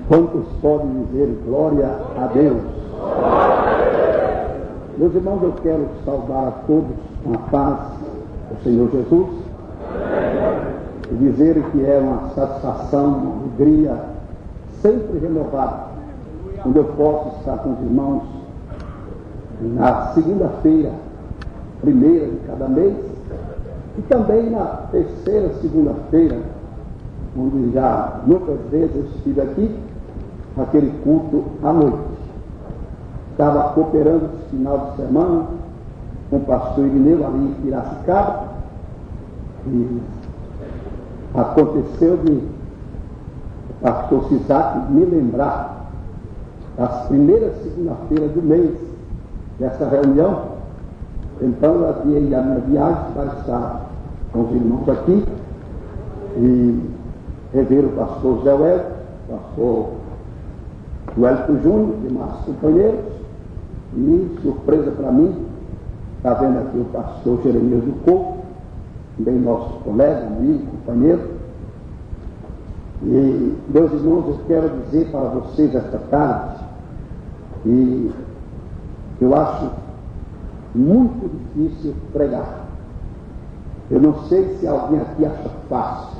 Quantos podem dizer glória a Deus? Meus irmãos, eu quero saudar a todos com a paz do Senhor Jesus e dizer que é uma satisfação, uma alegria sempre renovada quando eu posso estar com os irmãos na segunda-feira, primeira de cada mês, e também na terceira segunda-feira, onde já muitas vezes eu estive aqui, aquele culto à noite. Estava cooperando esse final de semana com o pastor Irineu ali em Piracicaba, e aconteceu de o pastor Sisac me lembrar das primeiras segunda-feiras do mês dessa reunião. Então eu adiei a minha viagem para estar com os irmãos aqui e rever o pastor Zé Wélio, o pastor Wellington Júnior, demais companheiros, e surpresa para mim, está vendo aqui o pastor Jeremias do Corpo, também nosso colega, amigo, companheiro. E, meus irmãos, eu quero dizer para vocês esta tarde que eu acho muito difícil pregar. Eu não sei se alguém aqui acha fácil.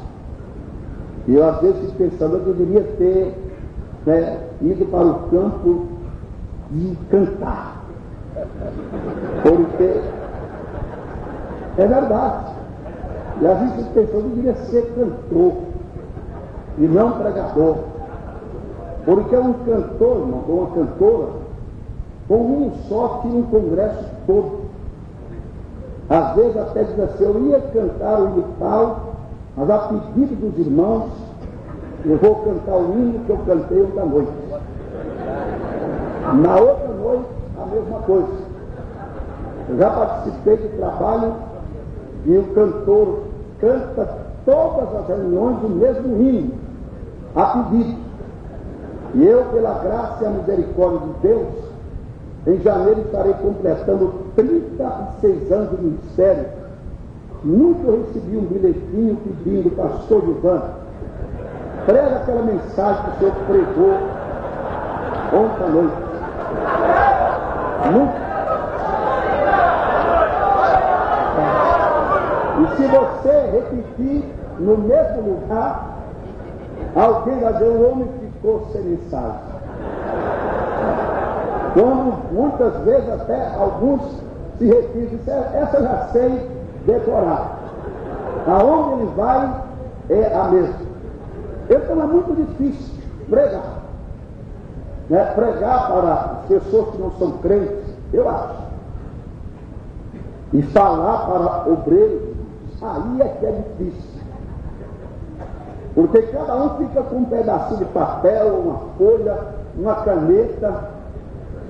E eu às vezes fico pensando, eu deveria ter ido para o campo de cantar. Porque é verdade. E às vezes eu fico pensando, eu deveria ser cantor e não pregador. Porque um cantor, irmão, ou uma cantora, com um só tira um congresso todo. Às vezes até diz assim, eu ia cantar o hino tal, mas a pedido dos irmãos, eu vou cantar o hino que eu cantei outra noite. Na outra noite, a mesma coisa. Eu já participei de trabalho e o cantor canta todas as reuniões o mesmo hino, a pedido. E eu, pela graça e a misericórdia de Deus, em janeiro estarei completando 36 anos de ministério. Nunca eu recebi um bilhetinho pedindo, pastor Gilvan, prega aquela mensagem que o senhor pregou ontem à noite. Nunca. E se você repetir no mesmo lugar, alguém vai dizer, o homem ficou sem mensagem. Como muitas vezes até alguns se repetem, essa eu já sei decorar. Aonde ele vai é a mesma. Então é muito difícil pregar. Pregar para as pessoas que não são crentes, eu acho. E falar para obreiros, aí é que é difícil. Porque cada um fica com um pedacinho de papel, uma folha, uma caneta.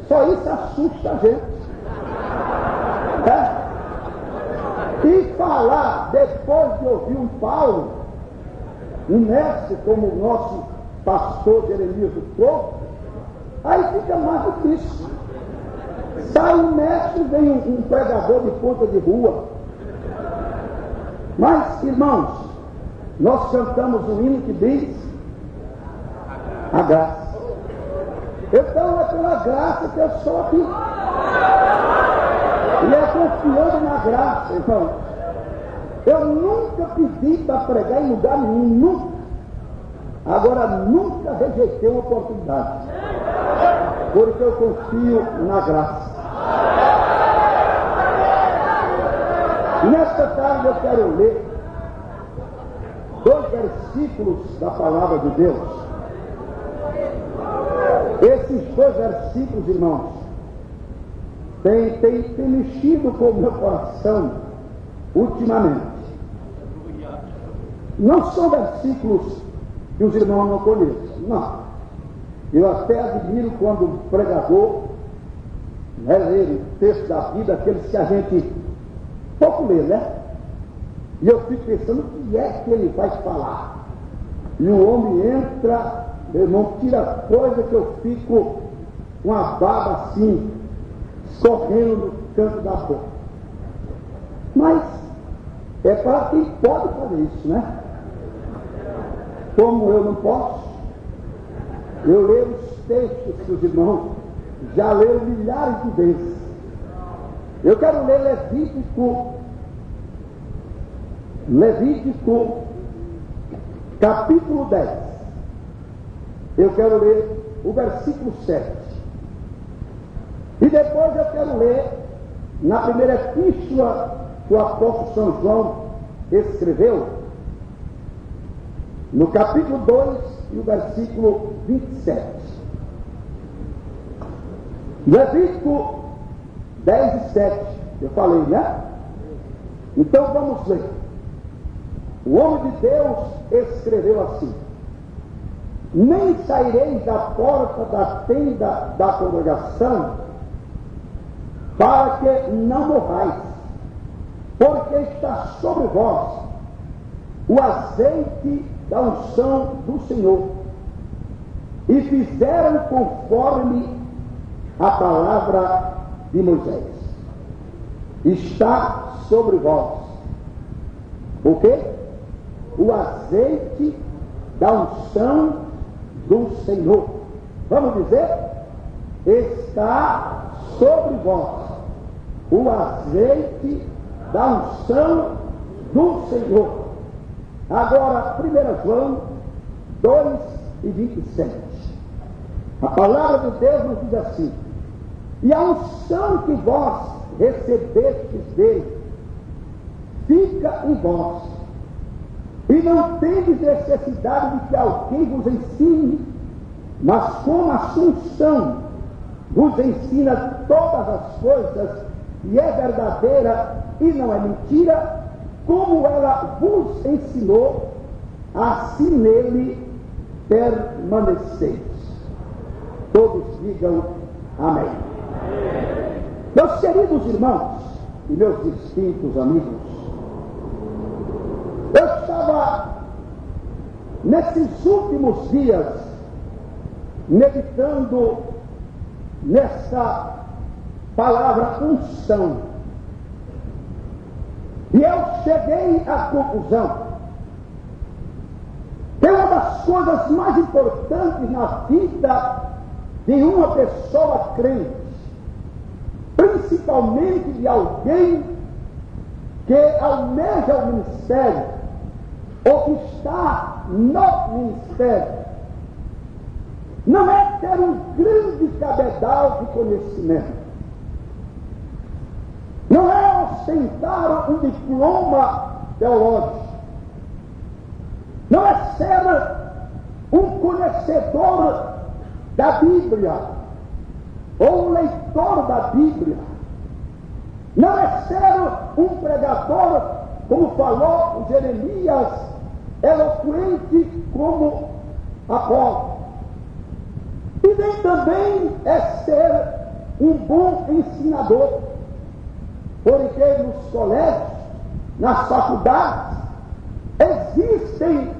Só isso assusta a gente. E falar depois de ouvir um Paulo, um mestre como o nosso pastor Jeremias do Corpo, aí fica mais difícil. Sai um mestre, vem um pregador de ponta de rua. Mas, irmãos, nós cantamos um hino que diz a graça. Então é pela graça que eu estou aqui. E é confiando na graça, irmão. Eu nunca pedi para pregar em lugar nenhum, nunca. Agora, nunca rejeitei uma oportunidade. Porque eu confio na graça. Nesta tarde eu quero ler 2 versículos da palavra de Deus. Esses 2 versículos, irmãos, têm mexido com o meu coração ultimamente. Não são versículos que os irmãos não conhecem, não. Eu até admiro quando o pregador lê o texto da vida, aqueles que a gente pouco lê, né? E eu fico pensando o que é que ele vai falar. E o homem entra, meu irmão, tira coisa que eu fico com a baba assim, escorrendo no canto da boca. Mas é para quem pode fazer isso, né? Como eu não posso, Eu leio os textos que os irmãos já leram milhares de vezes. Eu quero ler Levítico capítulo 10. Eu quero ler o versículo 7. E depois eu quero ler na primeira epístola que o apóstolo São João escreveu, no capítulo 2 e o versículo 27. Levítico 10 e 7. Eu falei, né? Então vamos ler. O homem de Deus escreveu assim: nem saireis da porta da tenda da congregação, para que não morrais, porque está sobre vós o azeite da unção do Senhor. E fizeram conforme a palavra de Moisés. Está sobre vós o quê? O azeite da unção do Senhor. Vamos dizer? Está sobre vós o azeite da unção do Senhor. Agora, 1 João 2 e 27. A palavra de Deus nos diz assim: e a unção que vós recebestes dele fica em vós, e não tendes necessidade de que alguém vos ensine, mas como a sua unção vos ensina todas as coisas, e é verdadeira e não é mentira, como ela vos ensinou, assim nele permaneceis. Todos digam amém. Meus queridos irmãos e meus distintos amigos, eu estava nesses últimos dias meditando nessa palavra unção, e eu cheguei à conclusão que uma das coisas mais importantes na vida de uma pessoa crente, principalmente de alguém que almeja o ministério ou que está no ministério, não é ter um grande cabedal de conhecimento, não é ostentar um diploma teológico, não é ser um conhecedor da Bíblia ou um leitor da Bíblia, não é ser um pregador, como falou o Jeremias, eloquente como Apolo, e nem também é ser um bom ensinador, porque nos colégios, nas faculdades, existem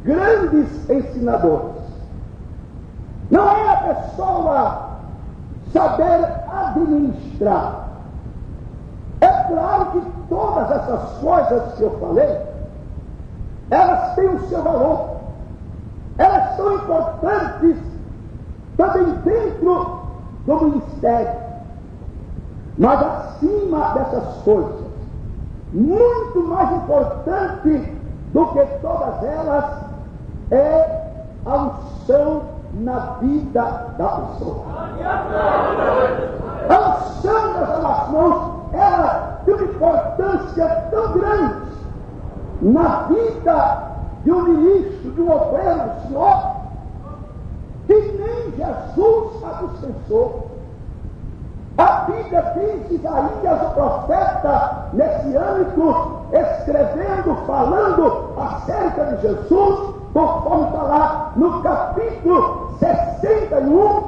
grandes ensinadores. Não é a pessoa saber administrar. É claro que todas essas coisas que eu falei, elas têm o seu valor. Elas são importantes também dentro do ministério. Mas acima dessas coisas, muito mais importante do que todas elas, é a unção na vida da pessoa. A unção das relações, ela tem uma importância tão grande na vida de um ministro, de um obreiro do Senhor, que nem Jesus a dispensou. A Bíblia diz, Isaías, o profeta messiânico, escrevendo, falando acerca de Jesus, conforme está lá no capítulo 61,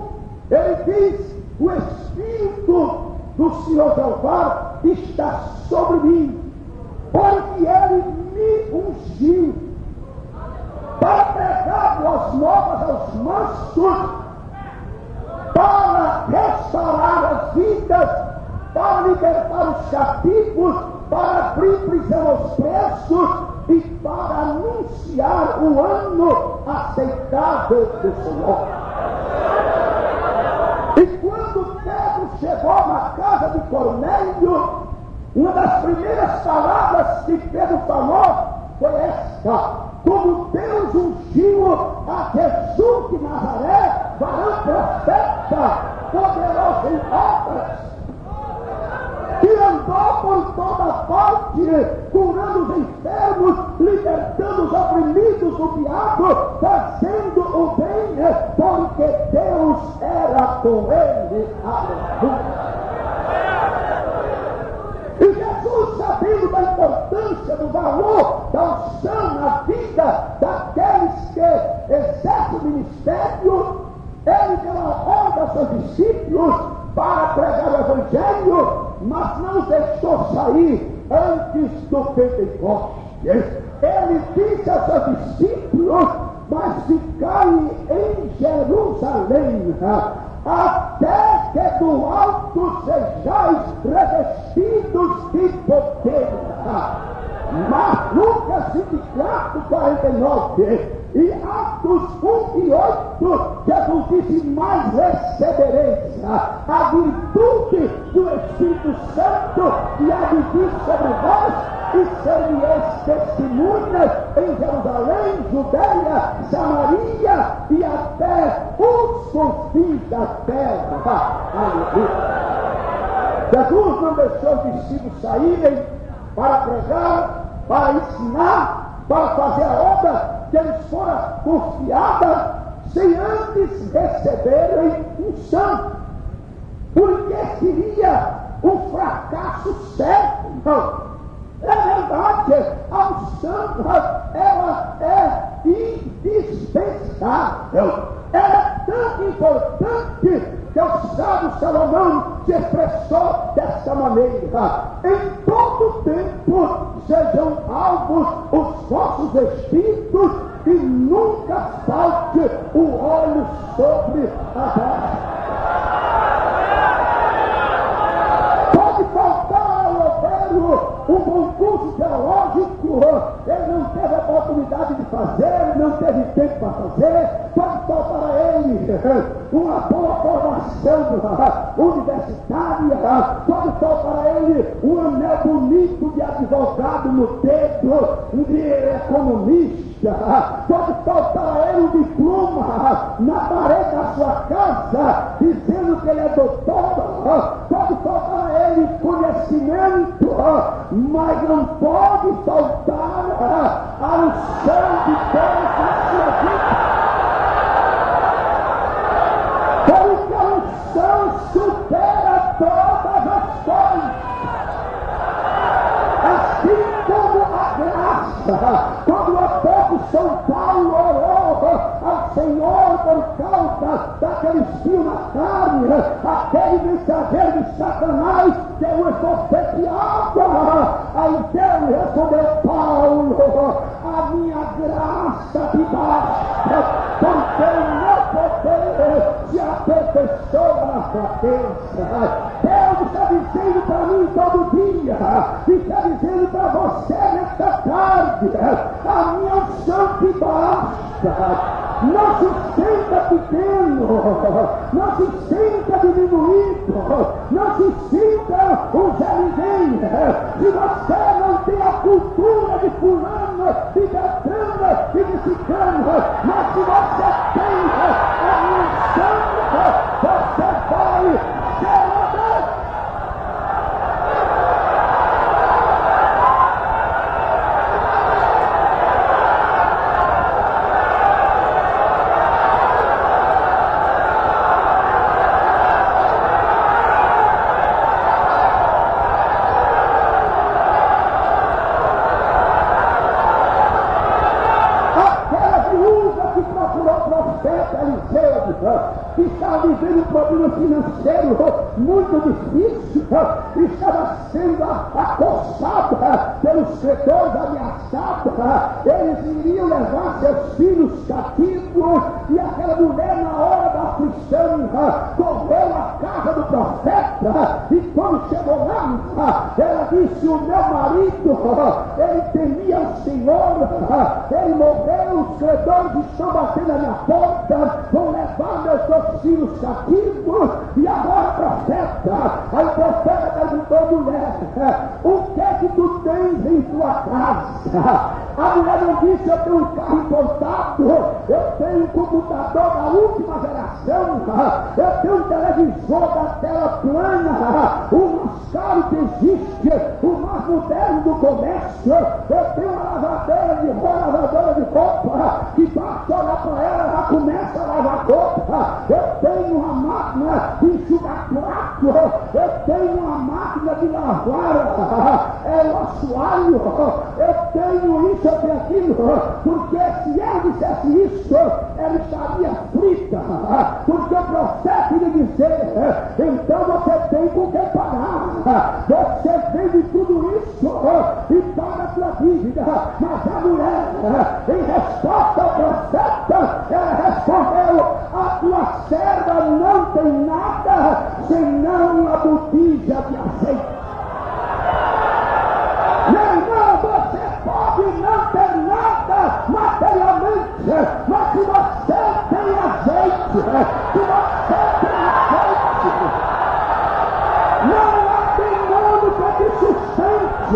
ele diz: o Espírito do Senhor Jeová está sobre mim, porque ele me ungiu para pregar boas novas aos mansos, para restaurar as vidas, para libertar os cativos, para abrir prisão aos presos e para anunciar o ano aceitável do Senhor. chegou na casa de Cornélio, uma das primeiras palavras que Pedro falou foi esta: como Deus ungiu a Jesus de Nazaré, varão profeta, poderoso em obras, que andou por toda parte, curando os enfermos, libertando os oprimidos do diabo, fazendo o bem, porque Deus era com ele. Aleluia. E Jesus, sabendo da importância, do valor da unção na vida daqueles que exercem o ministério, ele deu a ordem aos seus discípulos para pregar o Evangelho, mas não os deixou sair antes do Pentecostes. Ele disse aos seus discípulos: mas ficai em Jerusalém, até que do alto sejais revestidos de poder. Mas Lucas 24, 49 e Atos 1 e 8, Jesus disse: mas recebereis a virtude do Espírito Santo, e há de vir sobre vós, e sereis testemunhas em Jerusalém, Judeia, Samaria e até os confins da terra. Aleluia. Jesus não deixou os discípulos saírem para pregar, para ensinar, para fazer a obra que eles foram confiadas, sem antes receberem unção, porque seria um fracasso certo. Não. É verdade, a unção, ela é indispensável. Ela é tão importante que o sábio Salomão se expressou dessa maneira: em todo tempo sejam alvos os vossos espíritos, e nunca falte o óleo sobre a voz. Pode faltar ao obreiro um bom curso teológico, ele não teve a oportunidade de fazer, não teve tempo para fazer. Pode faltar a ele uma boa formação universitária, pode faltar a ele um anel bonito de advogado no dedo, de economista, pode faltar a ele um diploma na parede da sua casa dizendo que ele é doutor, pode faltar a ele conhecimento, mas não pode faltar a unção de Deus na sua vida. Porque a unção supera todas as coisas. Assim como a graça, quando há pouco São Paulo orou ao Senhor por causa daquele fio na carne, aquele mensageiro de Satanás deu esbofeteada. Aí Deus respondeu: Paulo, a minha graça te basta, porque o meu poder se aperfeiçoa na fraqueza. Deus está dizendo para mim todo dia, e está dizendo para você nesta tarde: a minha unção te basta. Não se sinta pequeno, não se sinta diminuído, não se sinta um Zé Ninguém. Se você não tem a cultura de fulano, de Beltrano e de Ciclano, mas se você tem a unção, você vai ser aberto. Que estava vivendo um problema financeiro muito difícil, estava sendo acossada pelos credores, ameaçada, eles iriam levar seus filhos cativos, e aquela mulher, na hora da aflição, correu à casa do profeta e quando chegou lá, ela disse: o meu marido, ele temia o Senhor, ele morreu, os credores estão batendo na minha porta, vão levar meus 2 filhos cativos, e agora profeta. Aí o profeta perguntou: mulher, o que é que tu tens em tua casa? A mulher não disse: eu tenho um carro importado, eu tenho um computador da última geração, eu tenho um televisor da tela plana, o mais caro que existe, o mais moderno do comércio, eu tenho uma lavadora de roupa, que basta olhar para ela, ela começa a lavar roupa, eu tenho uma máquina de enxugar prato, eu tenho uma máquina de lavar o assoalho, eu tenho isso, eu tenho aquilo, porque se ela dissesse isso, ela estaria frita, porque o profeta iria dizer: então você tem com quem pagar, você vende tudo isso e paga a sua dívida. Mas a mulher, em resposta ao profeta, ela respondeu: a tua serva não tem nada senão uma botija de azeite. Meu irmão, você pode não ter nada materialmente, mas se você tem azeite, se você tem azeite, não há demônio que te sustente,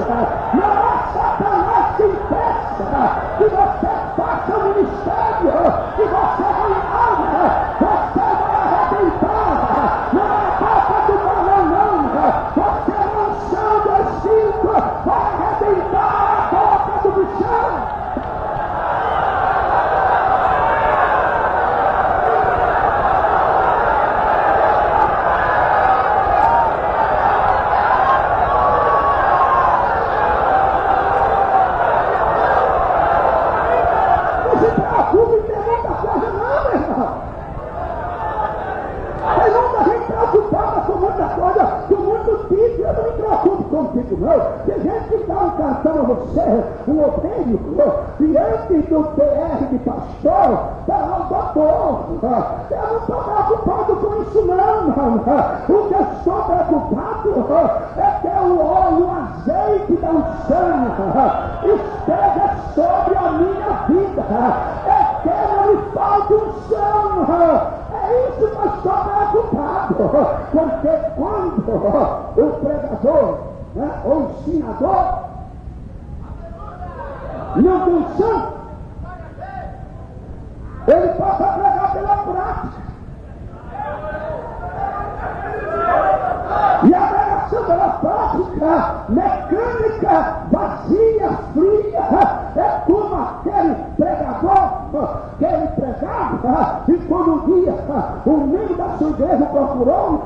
não há Satanás que impeça que você faça o ministério, que você vai você vai arrebentar, não é falta do balão não, você é unção do Espírito, vai arrebentar a boca do bichão. Tem gente que está cantando a você um odeio diante do PR de pastor, está lá o doutor. Eu não estou preocupado com isso não. O que eu estou preocupado é que o óleo, o azeite da unção esteja sobre a minha vida, é que não me falte unção. É isso que eu estou preocupado, porque quando o pregador ou ensinador não tem unção, ele passa a pregar pela prática, e a pregação pela prática mecânica, vazia, fria, é como aquele pregador que ele pregava, e quando um dia o membro da sua igreja procurou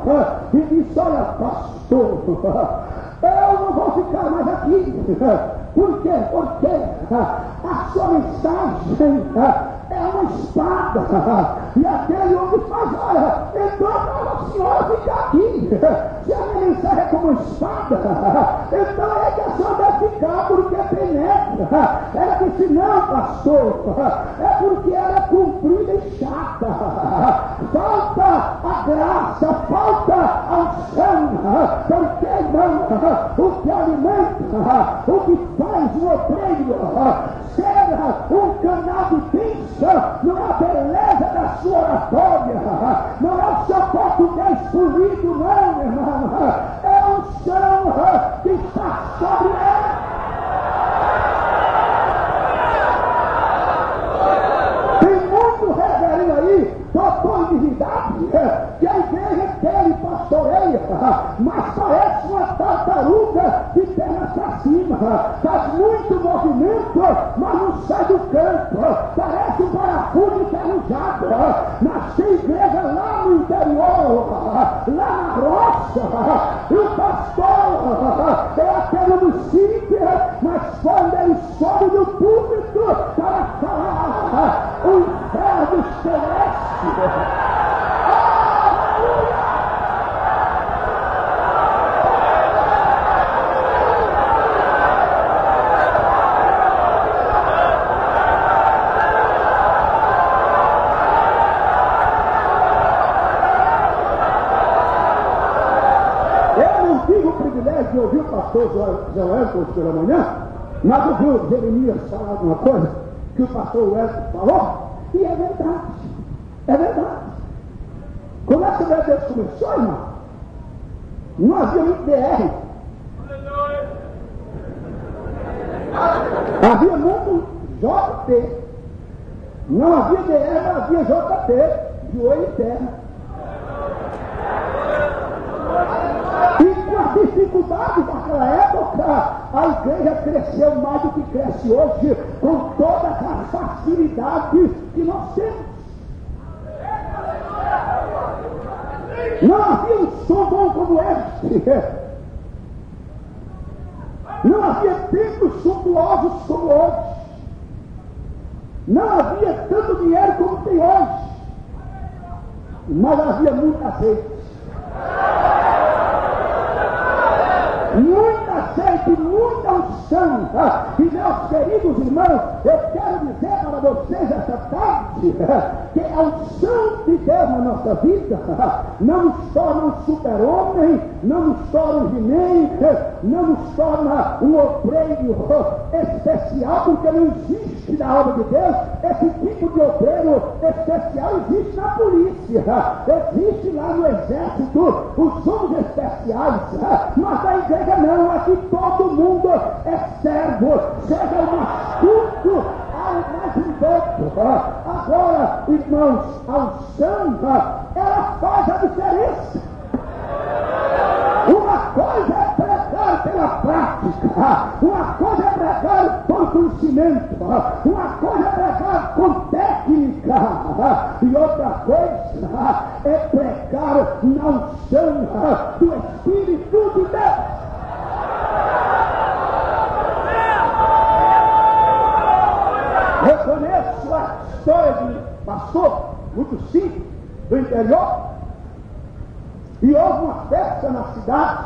e disse: olha, pastor, eu não vou ficar mais aqui. Por quê? Porque a sua mensagem é uma espada. E aquele homem faz: olha, então a senhora ficar aqui. Se a minha mensagem é como uma espada, então é que a senhora deve ficar, porque penetra. Ela disse: não, pastor, é porque ela é comprida e chata. Falta a graça, falta a unção. Porque não, o que alimenta, o que faz o obreiro ser um canal de bênção, não é a beleza da sua oratória, não é o seu português polido, não, meu irmão, é a unção que está sobre ela. Tem muito reverinho aí, doutor em divindade, que a igreja quer e pastoreia, mas parece uma tartaruga de pernas para cima, faz muito movimento, mas não sai do campo, parece um parafuso enferrujado. Mas tem igreja lá no interior, lá na roça, e o pastor é aquele município, mas quando ele sobe no púlpito para falar, o inferno estremece. vezes eu ouvi o pastor Zé Wellington pela manhã, mas ouviu o Jeremias falar alguma coisa que o pastor Wellington falou, e é verdade. É verdade. Quando a Assembleia de Deus começou, irmão, não havia muito DR. Havia muito JT. Não havia DR, não havia JT, joelho em terra. E com as dificuldades daquela época, a igreja cresceu mais do que cresce hoje, com todas as facilidades que nós temos. Não havia um som bom como este. Não havia templos suntuosos como hoje. Não havia tanto dinheiro como tem hoje. Mas havia muita gente. Muita gente, muita unção. E meus queridos irmãos, eu quero dizer para vocês esta tarde que a unção de Deus na nossa vida não nos torna um super-homem, não nos torna um He-Man, não nos torna um obreiro especial, porque não existe na obra de Deus esse tipo de obreiro especial. Existe na polícia, existe lá no exército os homens especiais, mas a igreja não. Aqui todo mundo é servo, seja o mais culto ao mais idoso. Agora, irmãos, a unção, ela faz a diferença. Uma coisa é pregar pela prática, uma coisa é pregar por conhecimento, uma coisa é pregar com técnica, e outra coisa é pregar na unção do Espírito de Deus. Reconheço a história de pastor, muito simples, do interior, e houve uma festa na cidade,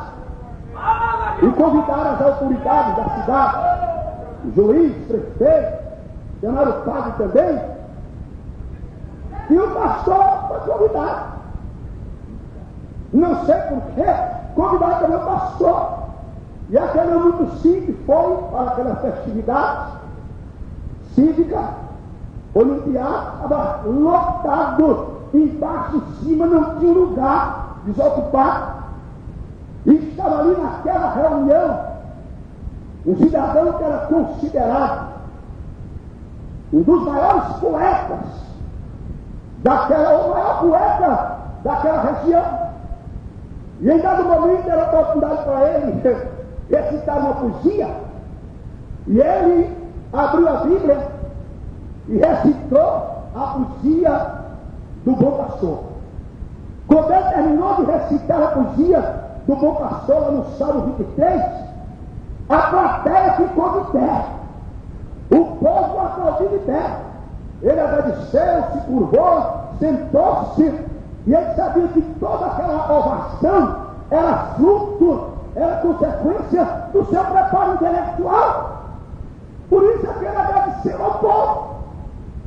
e convidaram as autoridades da cidade, o juiz, o prefeito, chamaram o padre também, e o pastor foi convidado. Não sei porquê, convidaram também o pastor, e aquele muito simples foi para aquela festividade cívica, olimpiada, estava lotado, embaixo, em cima, não tinha lugar, desocupado, e estava ali naquela reunião, um cidadão que era considerado um dos maiores poetas o maior poeta daquela região, e em dado momento era oportunidade para ele recitar uma poesia, e ele abriu a Bíblia e recitou a poesia do Bom Pastor. Quando ele terminou de recitar a poesia do Bom Pastor, lá no Salmo 23, a plateia ficou de pé, o povo aplaudiu de pé. Ele agradeceu, se curvou, sentou-se, e ele sabia que toda aquela ovação era fruto, era consequência do seu preparo intelectual. Por isso é que ele agradeceu ao povo.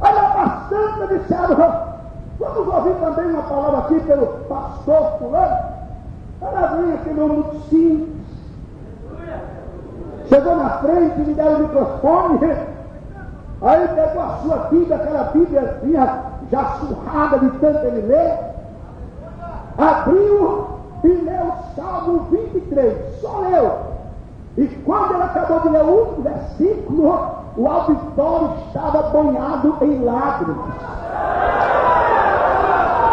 Olha, bastante disseram. Vamos ouvir também uma palavra aqui pelo pastor fulano. Ela vem aquele homem muito simples. Chegou na frente, me deram o microfone. Aí pegou a sua Bíblia, aquela Bíblia já surrada de tanto ele ler. Abriu e leu o Salmo 23. Só leu. E quando ele acabou de ler o último versículo, o auditório estava banhado em lágrimas.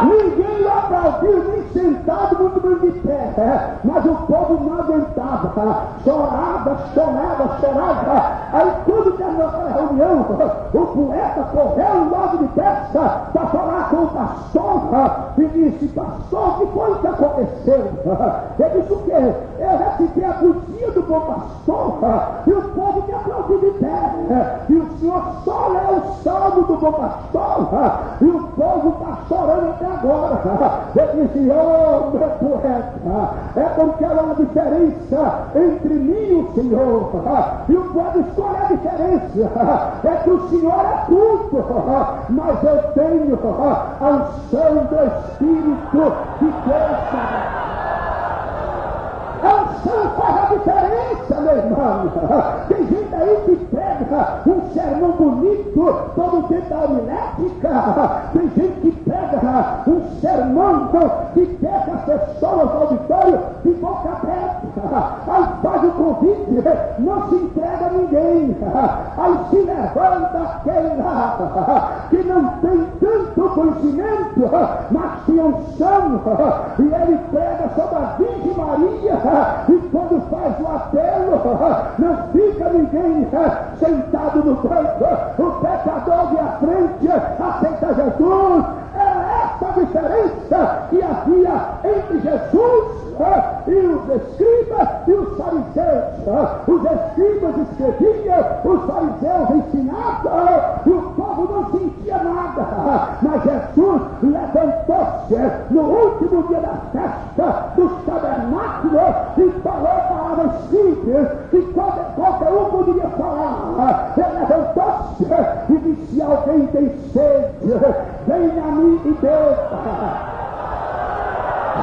Ninguém aplaudiu, nem sentado, muito menos de pé, mas o povo não aguentava, chorava. Aí quando terminou aquela reunião, o poeta correu logo depressa para falar com o pastor e disse: pastor, o que foi que aconteceu? Ele disse: o quê? Eu recitei a poesia do Bom Pastor e o povo me aplaudiu de pé, e o senhor só leu o salmo do Bom Pastor e o povo está chorando até agora. Eu disse: oh, meu poeta, é porque há uma diferença entre mim e o Senhor, e o povo escolhe a diferença, é que o Senhor é culto, mas eu tenho a unção do Espírito de Deus. A unção faz a diferença, meu irmão. Tem gente aí que prega um sermão bonito todo dentro da homilética. Tem gente que prega um sermão que pega as pessoas no auditório de boca aberta. Aí faz o convite, não se entrega a ninguém. Aí se levanta aquele lá que não tem tanto conhecimento, mas tinha unção, e ele prega sobre a Virgem Maria, e quando faz o apelo, não fica ninguém sentado no banco, o pecador de à frente aceita Jesus. É essa a diferença que havia entre Jesus e os escribas e os fariseus. Os escribas escreviam, os fariseus ensinavam, e o povo não sentia nada. Mas Jesus levantou-se no último dia da festa dos tabernáculos e falou palavras simples que qualquer um poderia falar. Ele levantou-se e disse: alguém tem sede, venha a mim e beba.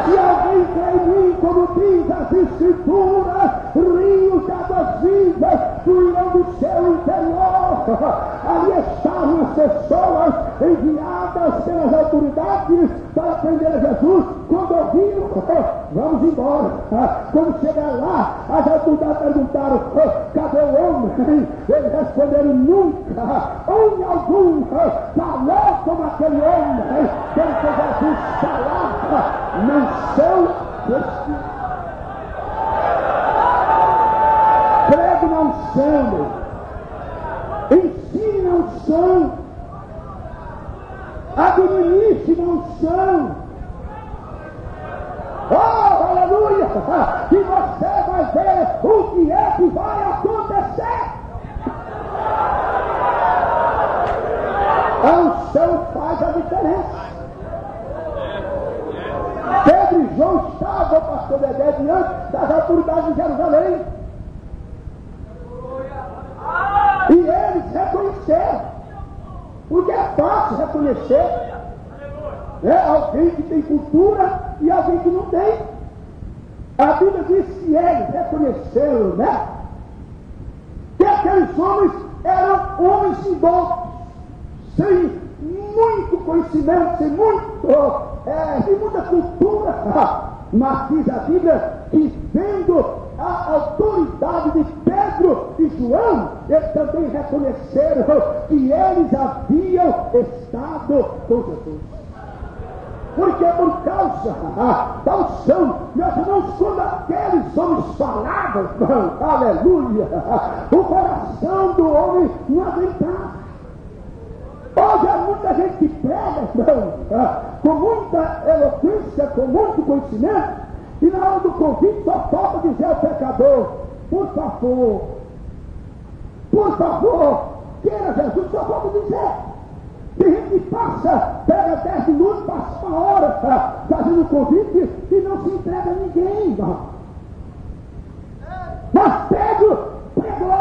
Se alguém crê em mim, como diz as Escrituras, rios de águas vivas fluirão do seu interior. Ali estavam as pessoas enviadas pelas autoridades para prender a Jesus. Quando ouviram, vamos embora. Quando chegar lá, as autoridades perguntaram: cadê o homem? Eles responderam: nunca, homem algum falou como aquele homem. Quem que Jesus falava não são estes. Pregue na unção, ensine na unção, administre na unção. Oh, aleluia! E você vai ver o que é que vai acontecer. A unção faz a diferença. Pedro e João estavam, pastor Dedé, diante das autoridades de Jerusalém. E eles reconheceram. Porque é fácil reconhecer. Alguém que tem cultura e alguém que não tem. A Bíblia diz que eles reconheceram, que aqueles homens eram homens indócios, sem muito conhecimento, sem muita cultura. Mas diz a Bíblia que, vendo a autoridade de Pedro e João, eles também reconheceram que eles haviam estado com Jesus. Porque por causa da unção, meus irmãos, quando aqueles homens falavam, aleluia, o coração do homem não aguentava. Hoje há muita gente que prega, com muita eloquência, com muito conhecimento, e na hora do convite só falta dizer ao pecador: por favor, queira Jesus, só falta dizer. Tem gente que pega 10 minutos, passa uma hora fazendo o convite e não se entrega a ninguém, irmão. Mas Pedro pregou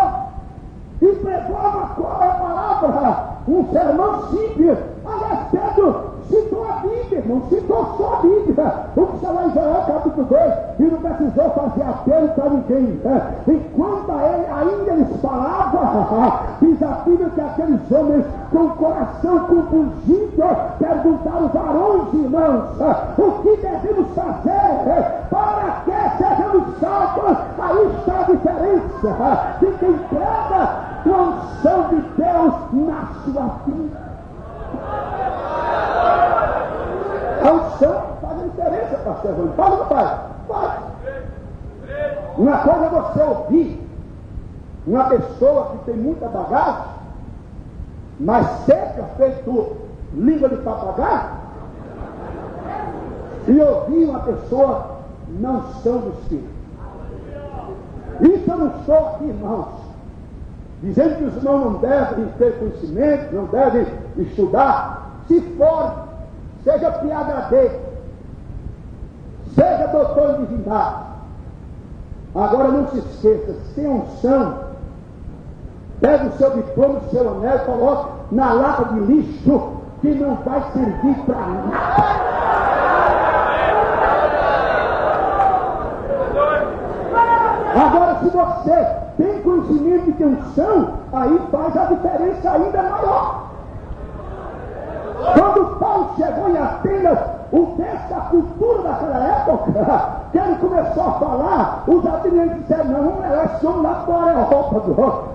uma palavra, um sermão simples. Aliás, Pedro citou a Bíblia, não citou só a Bíblia. O que está lá em Joel capítulo 2, e não precisou fazer apelo para ninguém. Enquanto ainda eles falavam, diz a Bíblia que aqueles homens com o coração compungido perguntaram: varões, irmãos, o que devemos fazer para que sejamos salvos? Aí está a diferença de quem prega com a unção de Deus na sua vida. A unção faz a diferença, pastor Evandro. Fala, meu pai. Faz. Uma coisa é você ouvir uma pessoa que tem muita bagagem, mas seca, feito língua de papagaio, e ouvir uma pessoa não são do Espírito. Isso eu não estou aqui, irmãos, dizendo que os irmãos não devem ter conhecimento, não devem estudar. Se for, seja PhD, seja doutor em divindade. Agora não se esqueça, sem unção, pega o seu diploma, o seu anel e coloca na lata de lixo, que não vai servir para nada. você tem conhecimento de que unção, aí faz a diferença ainda maior. Quando Paulo chegou em Atenas, o texto da cultura daquela época, que ele começou a falar, os atenienses disseram: não, esse homem lá fora é roupa,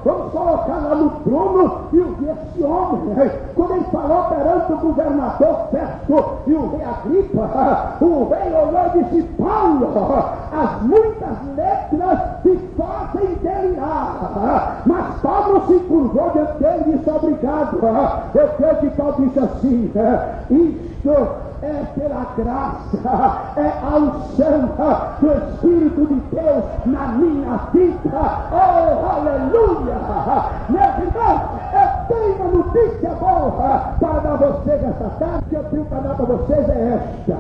vamos colocar lá no trono e ouvir esse homem. Quando ele falou perante o governador Festo e o rei Agripa, o rei olhou e disse: Paulo, as muitas letras te fazem delirar. Mas Paulo se curvou diante dele e disse: obrigado. Eu creio que Paulo disse assim: isto é pela graça, é a unção do Espírito de Deus na minha vida. Oh, aleluia! Meus irmãos, eu tenho uma notícia boa para dar a vocês essa tarde. Que eu tenho para dar para vocês é esta: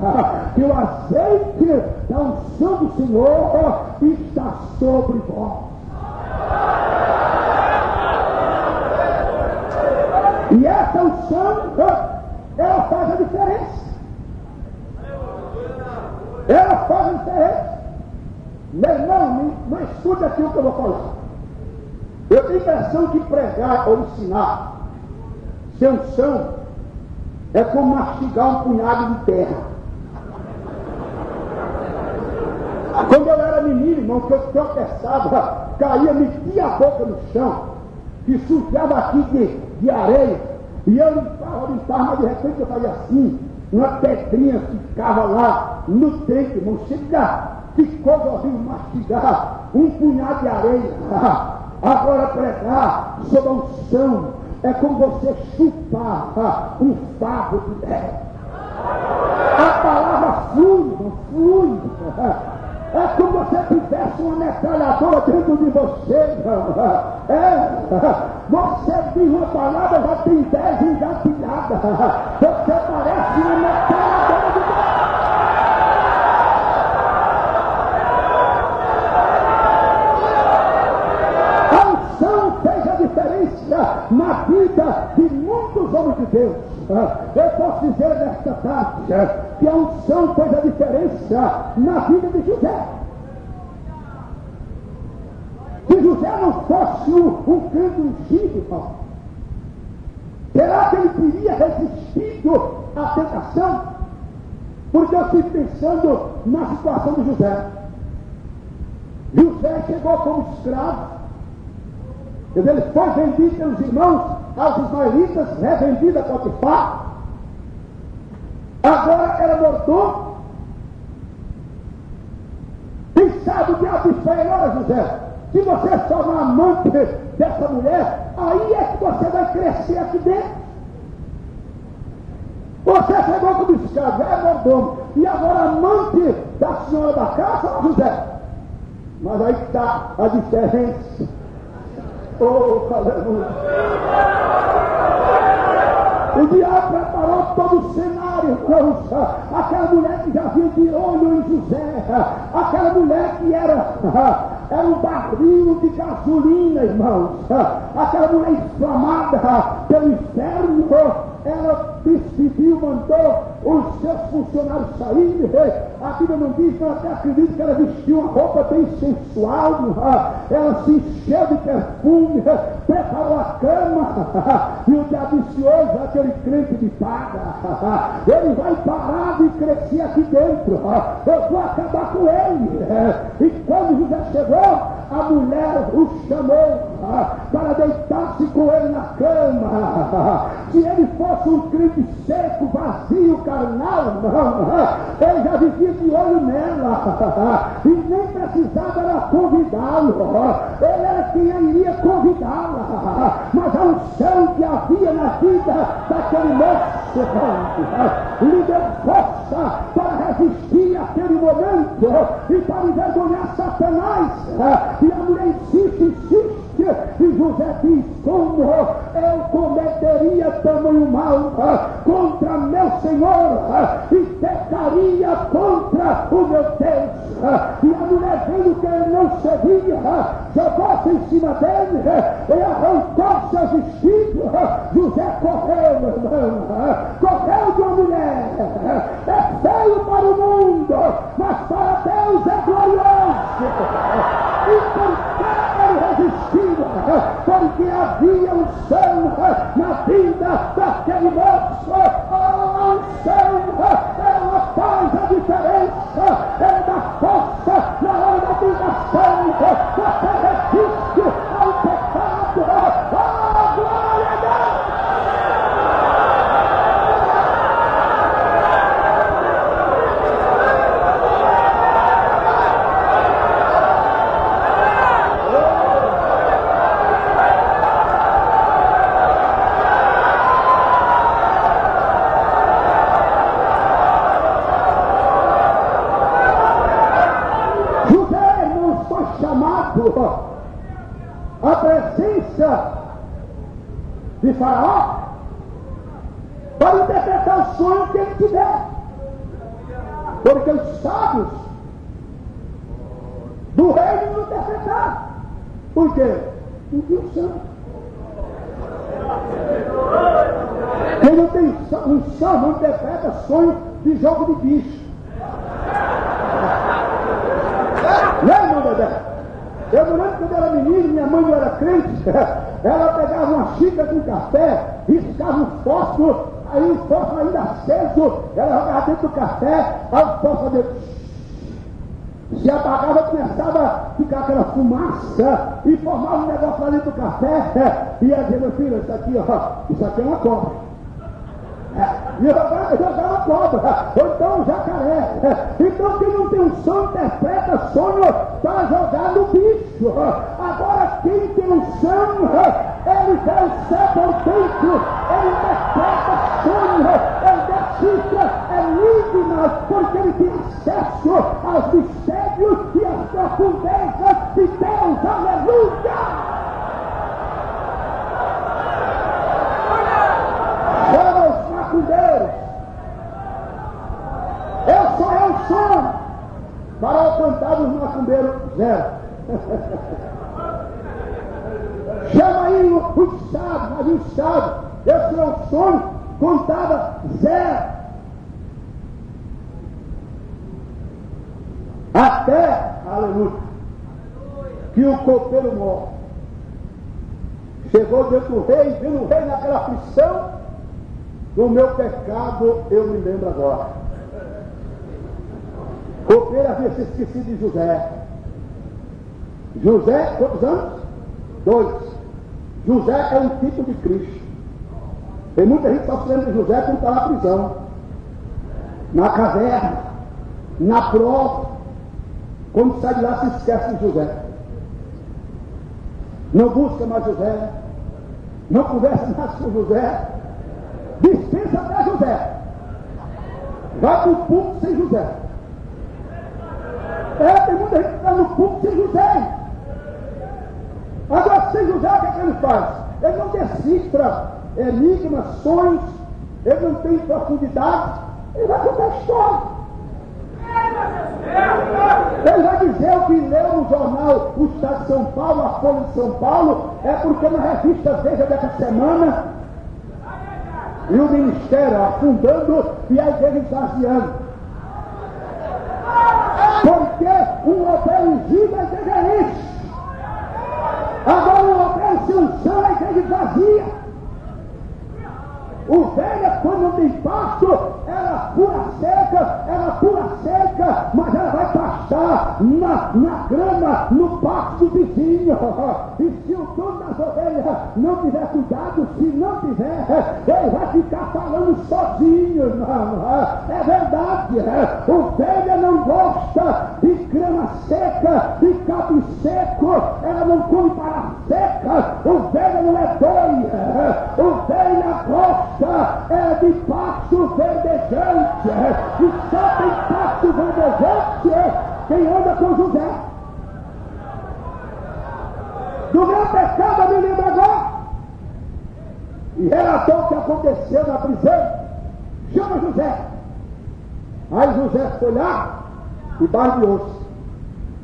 que o azeite da unção do Senhor está sobre vós. E essa unção, ela faz a diferença. Ela faz a diferença. Meu irmão, não escute aquilo que eu vou falar. Eu tenho a impressão que pregar ou ensinar sem unção é como mastigar um punhado de terra. Quando eu era menino, irmão, que eu tropeçava, caía, metia a boca no chão, que sujava aqui de areia, e eu limpava, mas de repente eu fazia assim, uma pedrinha ficava lá no dente, irmão, ficou horrível mastigar um punhado de areia. Agora pregar sobre a unção é como você chupar um favo de terra. A palavra flui, irmão, flui. É como você tivesse uma metralhadora dentro de você. Você diz uma palavra, já tem 10 engatilhadas. Você parece uma metralhadora de Deus. A unção fez a diferença na vida de muitos homens de Deus. Eu posso dizer nesta tarde que a unção fez a diferença na vida de José. Se José não fosse um crente ungido, irmão, será que ele teria resistido à tentação? Porque eu fico pensando na situação de José. José chegou como escravo. Ele foi vendido pelos irmãos aos ismaelitas, revendido a Potifar. Agora era mordomo. Quem sabe o diabo disse para ele: olha, José, se você se tornar amante dessa mulher, aí é que você vai crescer aqui dentro. Você chegou como escravo, é mordomo, e agora amante da senhora da casa, José. Mas aí está a diferença. Oh, aleluia! O diabo preparou todo o cenário, irmãos. Aquela mulher que já vinha de olho em José, aquela mulher que era um barril de gasolina, irmãos. Aquela mulher inflamada pelo inferno, ela decidiu, mandou os seus funcionários saírem. A Bíblia não diz, mas até acredito que ela vestiu uma roupa bem sensual. Ela se encheu de perfume, preparou a cama. E o diabo disse: hoje aquele crente me paga. Ele vai parar de crescer aqui dentro. Eu vou acabar com ele. E quando José chegou, a mulher o chamou para deitar-se com ele na cama. Se ele fosse um crente seco, vazio, carnal, ele já vivia de olho nela. E nem precisava era convidá-lo. Ele era quem iria convidá-la. Mas a unção que havia na vida daquele moço lhe deu força para resistir àquele momento e para envergonhar Satanás. E a mulher insiste, e José diz: como eu cometeria tamanho mal contra meu Senhor e pecaria contra o meu Deus. E a mulher, vendo que ele não cedia, jogou-se em cima dele e arrancou seus vestidos. José correu, meu irmão, correu de uma mulher. É feio para o mundo, mas para Deus é glorioso. E por porque havia um som na vida daquele moço. A unção ela faz a diferença, ela dá força na hora da tentação, você resiste ao pecado. Oh, glória a Deus! A presença de Faraó para interpretar o sonho que ele tiver, porque os sábios do reino não interpretaram. Por quê? Não tinha unção. Quem não tem unção não interpreta sonho de jogo de bicho. Não é, irmão Dedé? Eu me lembro quando eu era menino, minha mãe não era crente, ela pegava uma xícara com café, riscava um fósforo, aí o fósforo ainda aceso, ela jogava dentro do café, aí o fósforo se apagava, começava a ficar aquela fumaça e formava um negócio lá dentro do café, e ela dizia: meu filho, isso aqui é uma cobra. E eu jogava cobra, ou então um jacaré. Então quem não tem um sonho interpreta sonho para jogar no bicho. Agora quem tem um sonho, ele vê o céu por dentro, ele interpreta sonho, ele decifra enigmas, porque ele tem acesso aos mistérios e às profundezas de Deus. Aleluia! Eu sou o som para o cantar dos macumbeiros, zero. Chama aí os sábios, mas os sábios, esse é o som, contava zero. Até, aleluia, que o copeiro morre. Chegou diante do rei, viu o rei naquela aflição. Do meu pecado eu me lembro agora. Copeiro havia se esquecido de José. José, quantos anos? 2. José é um tipo de Cristo. Tem muita gente que só se lembra de José quando está na prisão, na caverna, na prova. Quando sai de lá se esquece de José. Não busca mais José, não conversa mais com José, dispensa até José, vai para o púlpito sem José. Tem muita gente que está no púlpito sem José. Agora, sem José, o que é que ele faz? Ele não decifra enigmas, sonhos, ele não tem profundidade, ele vai contar história. Ele vai dizer o que leu no jornal O Estado de São Paulo, a Folha de São Paulo, é porque na revista Veja dessa semana, e o ministério afundando e a igreja esvaziando. Porque um hotel ungido, a igreja é isso. Agora um hotel sem unção, a igreja esvazia. O velho, quando não tem pasto, ela pula seca, mas ela vai pastar na grama, no pasto do vizinho. E se o dono das ovelhas não tiver cuidado, se não tiver, ele vai ficar falando sozinho, irmão. É verdade, o velho não gosta de grama seca, de capim seco, ela não come para seca, o velho não é doido, o velho gosta de pasto verdejante, e só tem pasto verdejante quem anda com José. Do meu pecado eu me lembro agora, e relatou o que aconteceu na prisão. Chama José. Aí José foi lá e barbeou-se.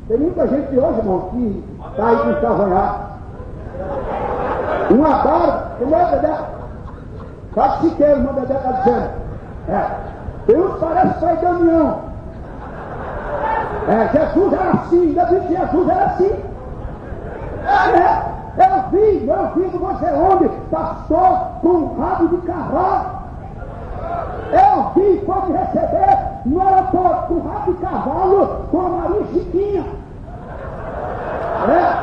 Tem muita gente hoje, irmão, que está aí com cavanhaque. Uma barba, como é, Dedé? Faz que quer, irmão Dedé está dizendo. Tem uns que parecem Pai Damião. Jesus era assim, ainda vi que Jesus era assim. É um eu vi você onde? Pastor com um rabo de cavalo. Eu vi, pode receber, não era com rabo de cavalo, com a Maria Chiquinha.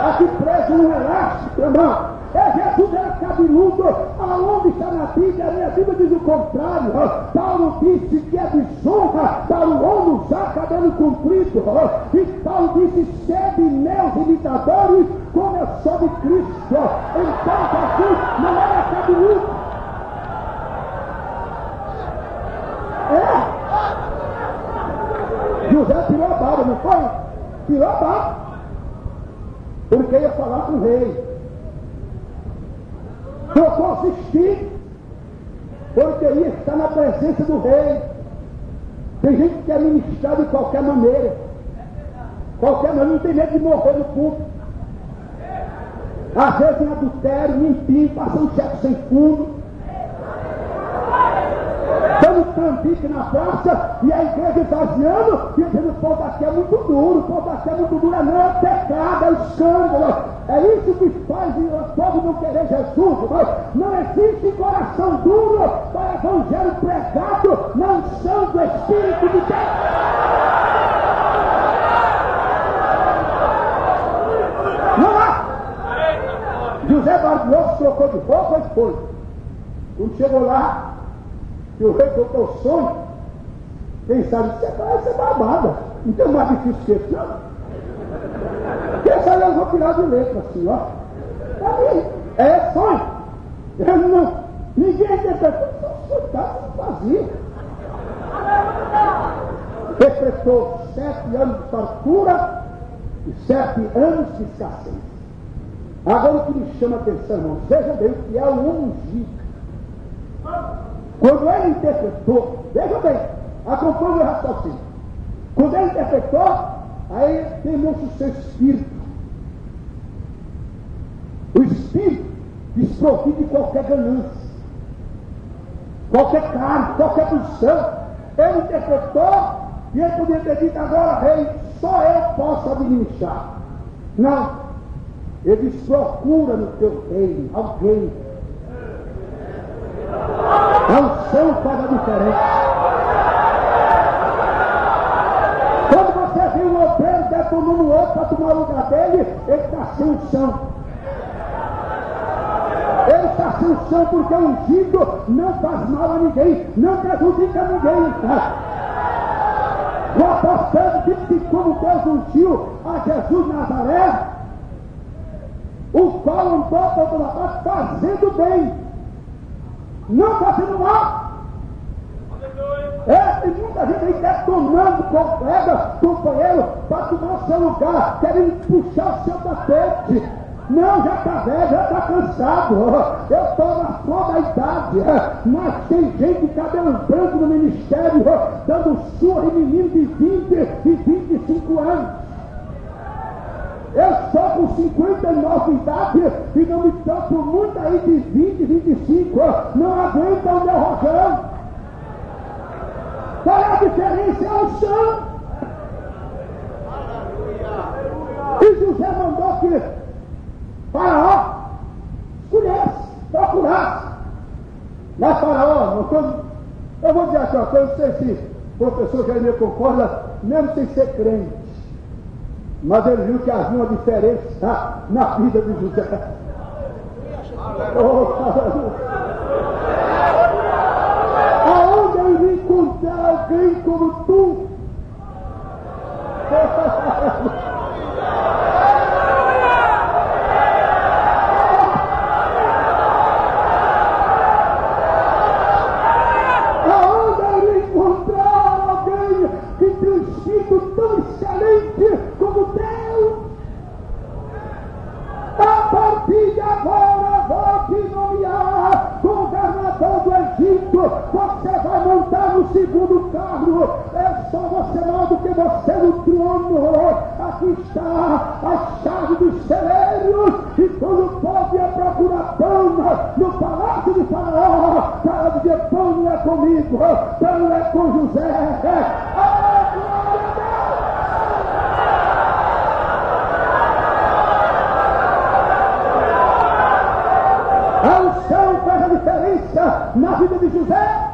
Aqui preso no elástico, irmão. Jesus era cabeludo. Aonde está na Bíblia? A minha Bíblia diz o contrário. Paulo disse que é desonra para o homem usar cabelo comprido. E Paulo disse: sede meus imitadores, como eu sou de Cristo. Então Jesus não era cabeludo. José tirou a barba, não foi? Tirou a barba. Porque ia falar com o rei. Trocou o vestido, porque ia estar na presença do rei. Tem gente que quer ministrar de qualquer maneira. Qualquer maneira, não tem medo de morrer no público. Às vezes em adultério, mentindo, passando cheque sem fundo, dando trambique na praça, e a igreja esvaziando, e dizendo: o povo aqui é muito duro, o povo aqui é muito duro. Não, é pecado, é escândalo. É isso que faz o povo não querer Jesus. Não existe coração duro para evangelho pregado na unção do Espírito de Deus. Não há. José Barbosa trocou de roupa e foi. Quando chegou lá, que o rei contou o sonho, pensaram: você vai ser barbada, não tem mais difícil que isso, não. Porque essa aí eu vou tirar de letra assim, ó. É sonho. Ele não, ninguém interpretou, só estava vazio. Decretou 7 anos de fartura e 7 anos de escassez. Agora o que me chama a atenção, irmão, veja bem o que é o ungido. Quando ele interpretou, veja bem, acompanhe o raciocínio. Quando ele interpretou, aí demonstra o seu espírito. O espírito desprovido de qualquer ganância, qualquer cargo, qualquer função. Ele interpretou e ele podia ter dito: agora, rei, só eu posso administrar. Não. Ele diz: procura no teu reino alguém. A unção faz a diferença. Quando você viu um obreiro detonando o outro para tomar o lugar dele, ele está sem unção. Ele está sem unção porque o ungido não faz mal a ninguém, não prejudica ninguém. O apóstolo disse que como Deus ungiu a Jesus Nazaré, o qual andou por toda parte fazendo bem, não fazendo mal. Tem muita gente aí detonando colega, companheiro, para tomar o seu lugar, querendo puxar o seu tapete. Não, já está velho, já está cansado. Eu estou na flor da idade. Mas tem gente de cabelo branco no ministério, dando surra em menino de 20 e 25 anos. Eu estou com 59 de idade e não me toco muito aí de 20, 25. Não aguenta o meu rojão. Qual é a diferença? É a unção. E José mandou que Faraó escolhesse, procurasse. Mas Faraó, eu vou dizer aqui uma coisa, não sei se o professor Jeremias concorda, mesmo sem ser crente. Mas ele viu que havia uma diferença na vida de José. Aonde eu ia encontrar alguém como tu? Aonde eu ia encontrar alguém que tem um espírito tão excelente como Deus? A partir de agora vou te nomear governador do Egito. Você vai montar no segundo carro. Eu só vou ser maior do que você no trono. Aqui está a chave dos celeiros. E quando o povo ia procurar pão no palácio de Faraó, para dizer: pão não é comigo, pão é com José. na vida de José.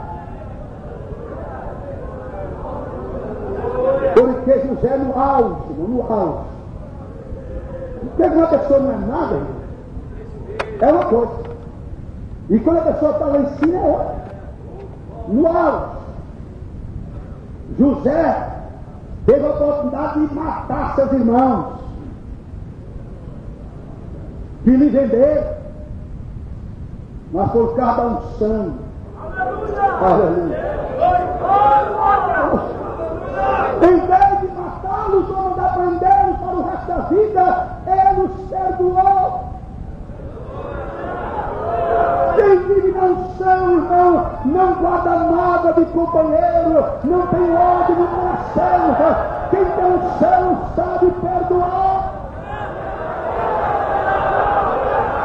Porque José no auge. Porque uma pessoa não é nada, é uma coisa. E quando a pessoa está lá em cima, é outra. No auge. José teve a oportunidade de matar seus irmãos, de lhe vender, mas por causa da unção. Aleluia. Em vez de matá-los ou mandar prendê-los para o resto da vida, ele os perdoou. Quem vive na unção, irmão, não guarda nada de companheiro, não tem ódio no coração. Quem tem unção sabe perdoar.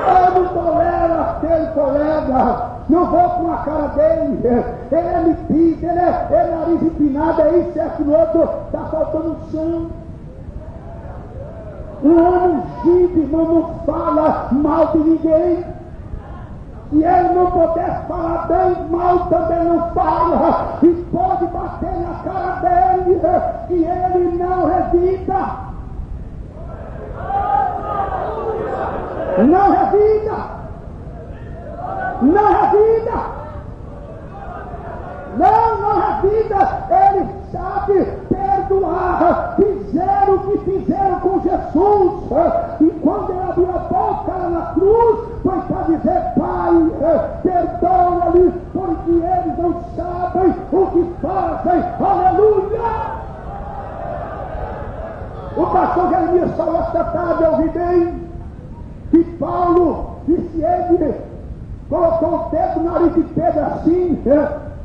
Eu não tolero aquele colega, não vou com a cara dele, ele é metido, ele é nariz empinado, é isso, é aquilo outro, está faltando unção. Um homem ungido, irmão, não fala mal de ninguém. Se ele não puder falar bem, mal também não fala. E pode bater na cara dele, que ele não revida. Não revida. Não revida. Não revida. Ele sabe perdoar. Fizeram o que fizeram com Jesus. E quando ele abriu a boca na cruz, foi para dizer: Pai, perdoa-lhes, porque eles não sabem o que fazem. Aleluia! O pastor Jeremias falou esta tarde, eu ouvi bem, que Paulo disse: ele colocou o dedo no nariz de Pedro assim,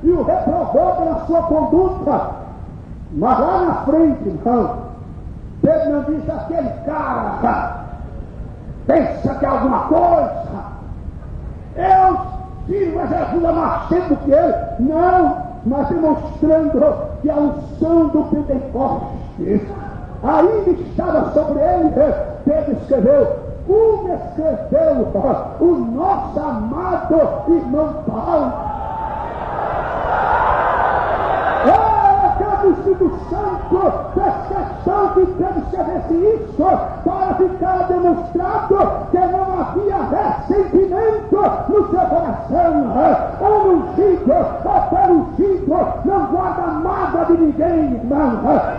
e o reprovou pela sua conduta. Mas lá na frente, irmão, Pedro não disse: aquele cara pensa que é alguma coisa, eu sirvo a Jesus há mais tempo que ele. Não, mas demonstrando que a unção do Pentecostes ainda estava sobre ele. Pedro escreveu, como escreveu o nosso amado irmão Paulo. O Espírito Santo fez questão que Pedro escrevesse isso para ficar demonstrado que não havia ressentimento no seu coração. O ungido, o perugido, não guarda mágoa de ninguém, irmão.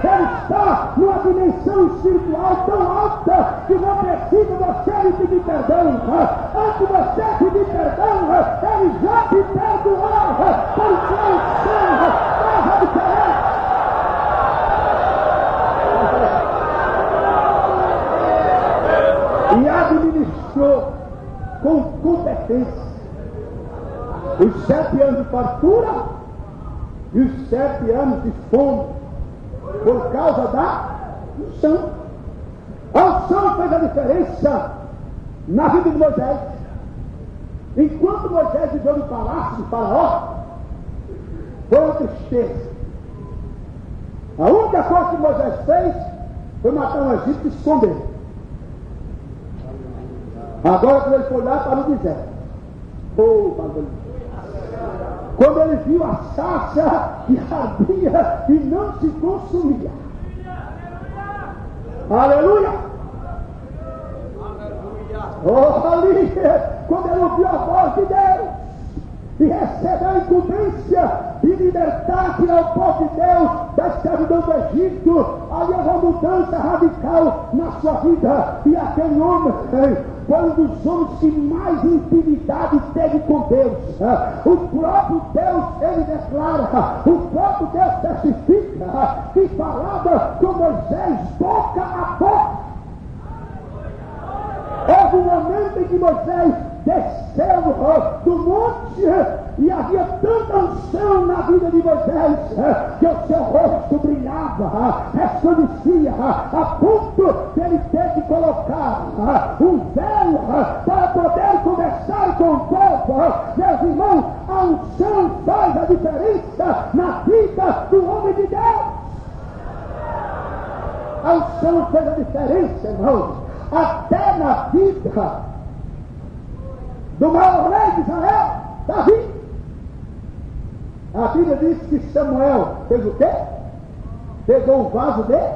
Ele está numa dimensão espiritual tão alta que não precisa você lhe pedir perdão. Antes de você pedir perdão, ele já te perdoou, porque o sangue faz a diferença. E administrou com competência os 7 anos de fartura e os 7 anos de fome, por causa da unção. A unção fez a diferença na vida de Moisés. Enquanto Moisés viveu no palácio de Faraó, foi uma tristeza. A única coisa que Moisés fez foi matar um egípcio e esconder. Agora, quando ele foi lá para o deserto, quando ele viu a sarça que ardia e não se consumia, aleluia! Oh, ali, quando ele ouviu a voz de Deus e recebeu a incumbência de libertar, tirar o povo de Deus da escravidão do Egito, ali houve uma mudança radical na sua vida. E aquele homem foi um dos homens que mais intimidade teve com Deus. O próprio Deus, ele declara, o próprio Deus testifica que falava com Moisés boca a boca. Houve um momento em que Moisés desceu do monte e havia tanta unção na vida de Moisés que o seu rosto brilhava, resplandecia, a ponto de ele ter que colocar um véu para poder conversar com o povo. Meus irmãos, a unção faz a diferença na vida do homem de Deus. A unção fez a diferença, irmãos, até na vida do maior rei de Israel, Davi. A Bíblia diz que Samuel fez o quê? Pegou o vaso dele,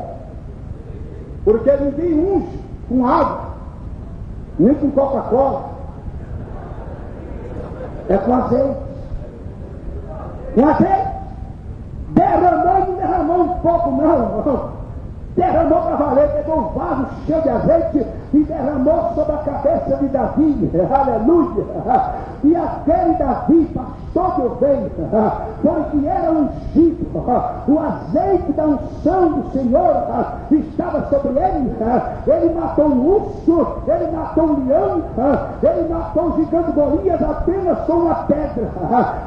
porque ninguém unge com água, nem com Coca-Cola, é com azeite. Com azeite. Derramou e não derramou um pouco, não. Derramou para valer, pegou um vaso cheio de azeite e derramou sobre a cabeça de Davi, aleluia. E aquele Davi, pastor de ovelhas, porque era ungido, o azeite da unção do Senhor estava sobre ele. Ele matou um urso, ele matou um leão, ele matou o gigante Golias apenas com uma pedra.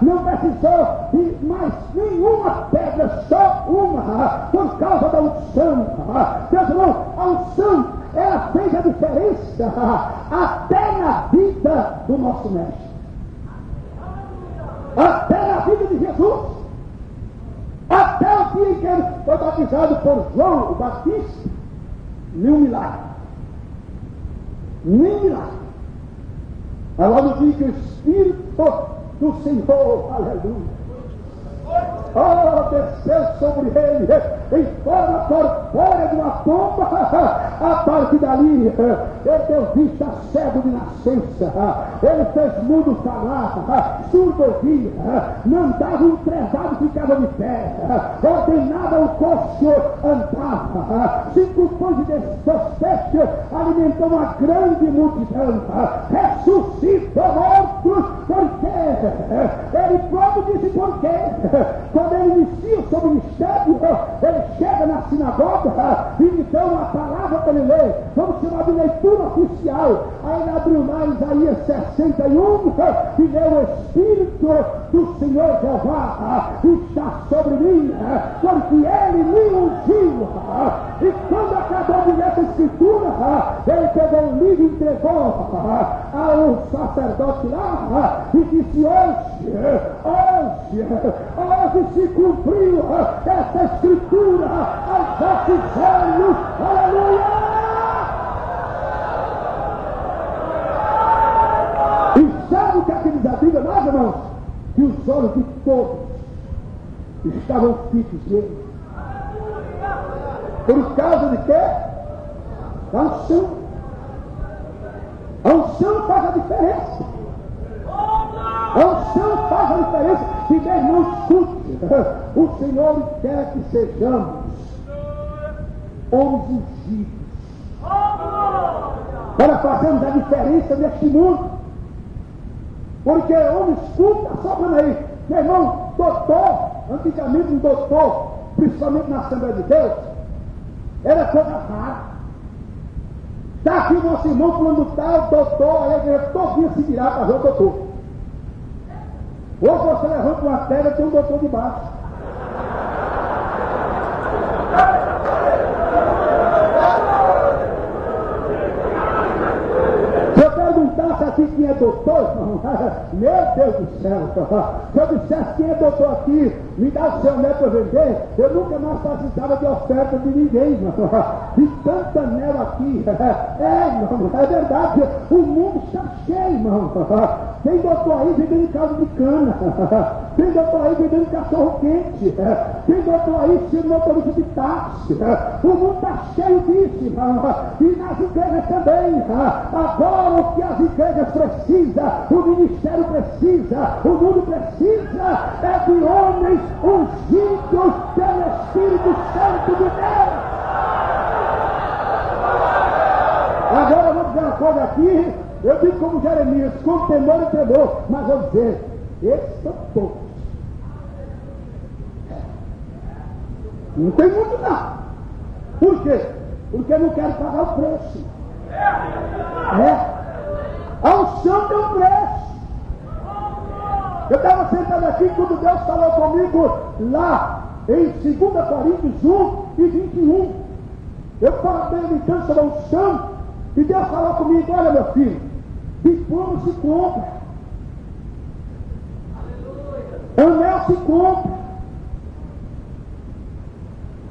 Não precisou de mais nenhuma pedra, só uma, por causa da unção. Deus irmão, a unção, ela fez a diferença até na vida do nosso mestre, até na vida de Jesus, até o dia em que ele foi batizado por João o Batista. Nenhum milagre, agora no dia que o Espírito do Senhor, aleluia, desceu sobre ele em forma corpórea de uma pomba, a parte dali ele deu vista cego de nascença, ele fez mudo falar, surdo ouvir, mandava um prezado, ficava de pé, ordenava o coxo, andava, 5 pães de desfecho, alimentou uma grande multidão, ressuscitou mortos, porque ele próprio disse por quê. Quando ele inicia o seu ministério, ele chega na sinagoga e lhe dá uma palavra para ele ler. Vamos chamar de leitura oficial. Aí ele abriu lá Isaías 61 e leu: o Espírito do Senhor Jeová está sobre mim, porque ele me ungiu. E quando acabou de ler essa escritura, ele pegou um livro e entregou ao sacerdote lá e disse: hoje se cumpriu essa escritura aos vossos olhos, aleluia! E sabe o que aqueles Bíblia, nós irmãos? Que os olhos de todos estavam fitos nele. Por causa de quê? A unção. A unção faz a diferença. A unção faz a diferença. E meu irmão, escute, o Senhor quer que sejamos homens ungidos para fazermos a diferença neste mundo. Porque homem escuta, só para aí, meu irmão, doutor, antigamente um doutor, principalmente na Assembleia de Deus, era coisa rara. Está aqui o nosso irmão falando tal, doutor, aí ele todo dia se virar para ver o doutor. Hoje você levanta uma pedra e tem um doutor debaixo. Se eu perguntasse aqui quem é doutor, meu Deus do céu, se eu dissesse quem é doutor aqui, me dá o seu neto para vender, eu nunca mais precisava de oferta de ninguém, de tanta anel aqui. Irmão, é verdade, o mundo está cheio, irmão. Tem doutor aí vendendo caldo de cana, tem doutor aí vendendo cachorro quente, tem doutor aí sendo motorista de táxi. O mundo está cheio disso, irmão. E nas igrejas também. Agora o que as igrejas precisam, o ministério precisa, o mundo precisa é de homens ungidos pelo Espírito Santo de Deus. Agora eu vou dizer uma coisa aqui, eu digo como Jeremias, com temor e tremor, mas vou dizer, esses são todos. Não tem muito não. Por quê? Porque eu não quero pagar o preço. A unção tem um preço. Eu estava sentado aqui quando Deus falou comigo lá em 2 Coríntios 1 e 21. Eu falei meditando sobre a unção e Deus falou comigo: olha, meu filho, diploma se compra, anel se compra,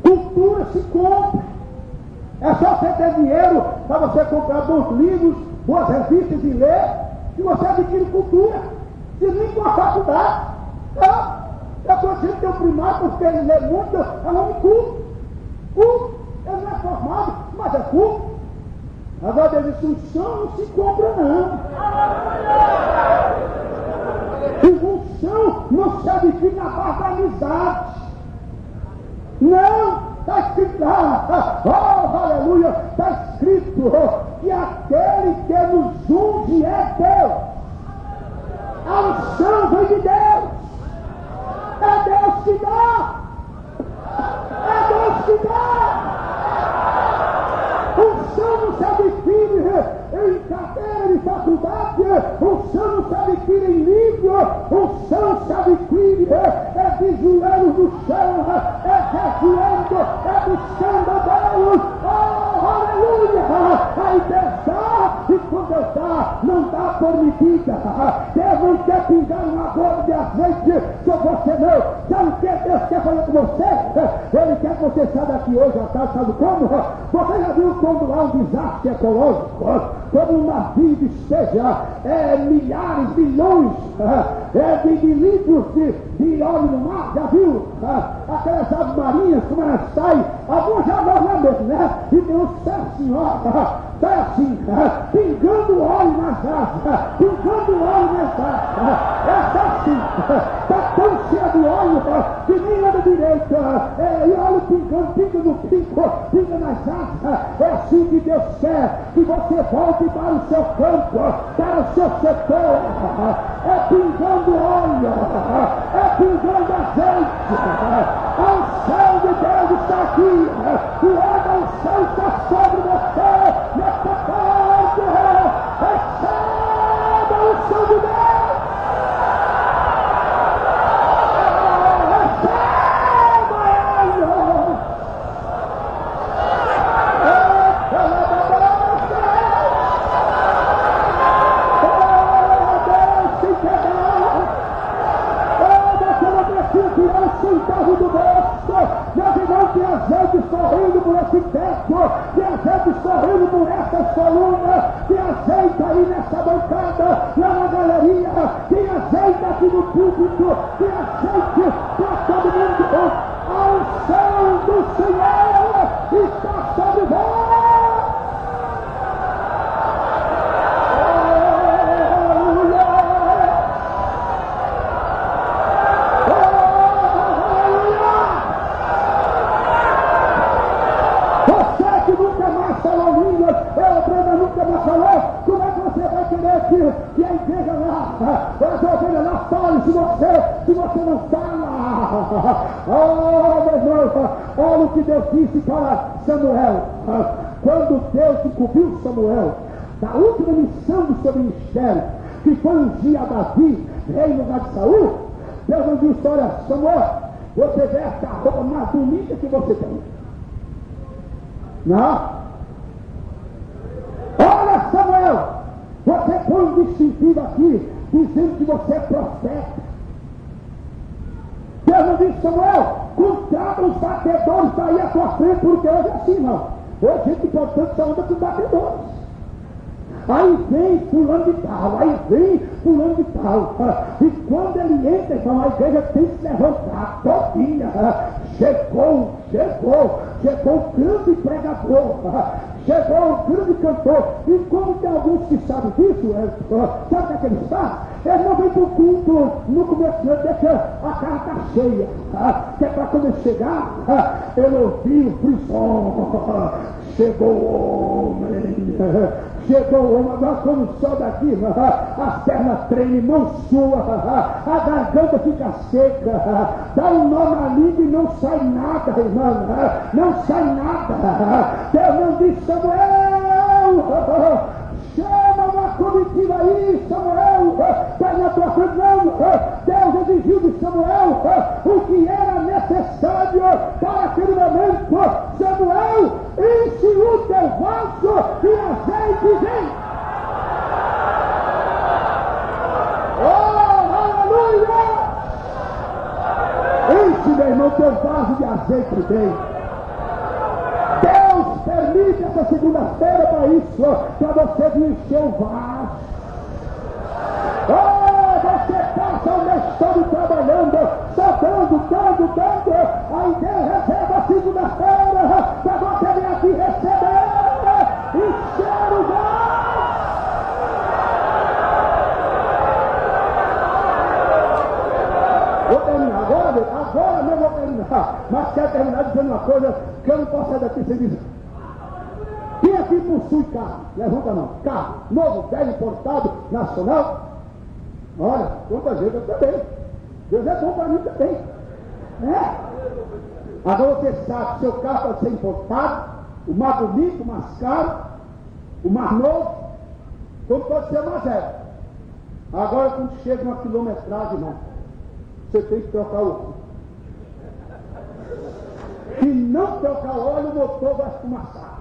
cultura se compra. É só você ter dinheiro para você comprar bons livros, boas revistas e ler, e você adquire cultura. E nem com a faculdade. Não. Eu estou dizendo que é o primário porque ele lê muito, é um homem culto. Culto, ele não é formado, mas é culto. Agora ele disse, o chão não se compra não. E o chão não se edifica na base da amizade. Não, está escrito lá, oh, aleluia, está escrito que aquele que nos unge é Deus. A unção vem de Deus. É Deus que dá. É Deus que dá. Unção não se adquire em cadeira de faculdade, unção não se adquire em livro, unção se adquire de joelhos no chão, jejuando, buscando a Deus. Oh, aleluia! Aí Deus dá, e quando Deus dá, não dá por medida. Deus não quer pingar uma gota de azeite sobre você, não. Sabe o que Deus quer fazer com você? Ele quer que você saia daqui hoje à tarde, sabe como? Você já viu quando há um desastre ecológico? Quando um navio despeja milhares, milhões de litros de óleo no mar, já viu? Aquelas aves marinhas, como elas saem, alguns já vão lá mesmo, né? E tem um certo senhor, sai assim, pingando óleo nas asas, pingando óleo nas asas, essa assim, está tão cheia de óleo que nem anda direito, e óleo pingando, pinga no pico, pinga nas asas. É assim que Deus quer que você volte para o seu campo, para o seu setor, é pingando óleo, é pingando azeite. A unção de Deus está aqui, o óleo da unção está sobre você, nesta tarde. Receba a unção de Deus. Receba ela. Tirar o centavo do bolso, nós não tem azeite sorrindo por esse teto, tem azeite sorrindo por essas colunas, tem azeite aí nessa bancada, lá na galeria, tem azeite aqui no púlpito, tem azeite para todo mundo. A unção do Senhor está sobre vós. Que a igreja lá, as ovelhas lá falem se você não fala. Oh, meu irmão, olha o que Deus disse para Samuel. Quando Deus incumbiu Samuel da última missão do seu ministério, que foi ungir a Davi, rei no lugar de Saul, Deus não disse, olha, Samuel, você veste a roupa mais bonita que você tem. Não. Olha, Samuel, você põe um distintivo aqui, dizendo que você é profeta. Deus não disse, Samuel, contrata os batedores daí à tua frente, porque hoje é assim, não. Hoje a gente pode tanto só anda com batedores. Aí vem fulano de tal, aí vem fulano de tal. E quando ele entra, então a igreja tem que se levantar todinha. Chegou o grande pregador. Chegou o grande cantor. E como tem alguns que sabem disso, sabe o que é que eles fazem? Eles não vêm para o culto no começo, deixa a casa tá cheia. Que é para quando ele chegar, ele ouviu o frisson. Chegou o homem. Chegou o homem, agora quando sobe daqui, as pernas tremem, mão sua, a garganta fica seca, dá um nó na língua e não sai nada, irmão, não sai nada. Deus não disse, Samuel, chama uma comitiva aí, Samuel, vai na tua frente, não. Deus exigiu de Samuel o que era necessário para aquele momento. Samuel, enche o teu vaso e azeite vem. Oh, aleluia! Enche, meu irmão, teu vaso de azeite vem. Deus permite essa segunda-feira para isso, para você encher o vaso. Oh, você passa a sobe trabalhando, só dando. Aí Deus recebe a segunda-feira, para você vir aqui receber e ser o gol. Vou terminar agora não vou terminar, mas quero terminar dizendo uma coisa que eu não posso sair daqui sem dizer. Quem aqui possui carro? Levanta a mão. Carro novo, velho, importado, nacional? Olha, quanta gente, eu também. Deus é bom para mim também. Agora você sabe que seu carro pode ser importado, o mais bonito, o mais caro, o mais novo, como pode ser o mais velho. Agora, quando chega uma quilometragem, não, você tem que trocar o óleo. Se não trocar o óleo, o motor vai esfumaçar.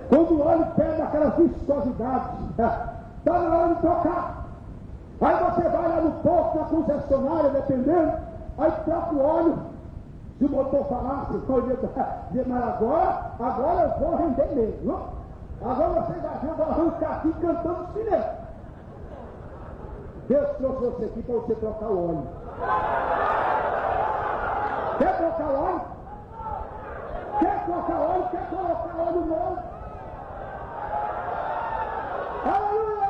Quando o óleo perde aquelas viscosidades, está na hora de trocar. Aí você vai lá no posto, na concessionária, dependendo, aí troca o óleo. Se o motor falasse, mas agora eu vou render mesmo. Agora você vai ver, eu vou arrancar aqui cantando pneu. Deus trouxe você aqui para você trocar o óleo. Quer trocar o óleo? Quer trocar o óleo? Quer colocar óleo novo? Aleluia!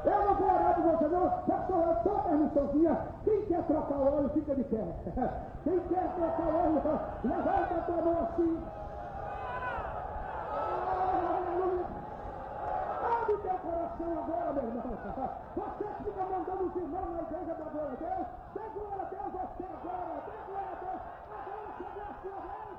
Eu não vou orar por você, não. Só uma permissãozinha. Quem quer trocar o óleo, fica de pé. Quem quer trocar o óleo, levanta a tua mão assim. Aleluia! Abre o teu coração agora, meu irmão. Você que fica mandando os irmãos na igreja da glória a Deus, dê glória a Deus você agora. Dê glória a Deus. Agora chegou a sua vez.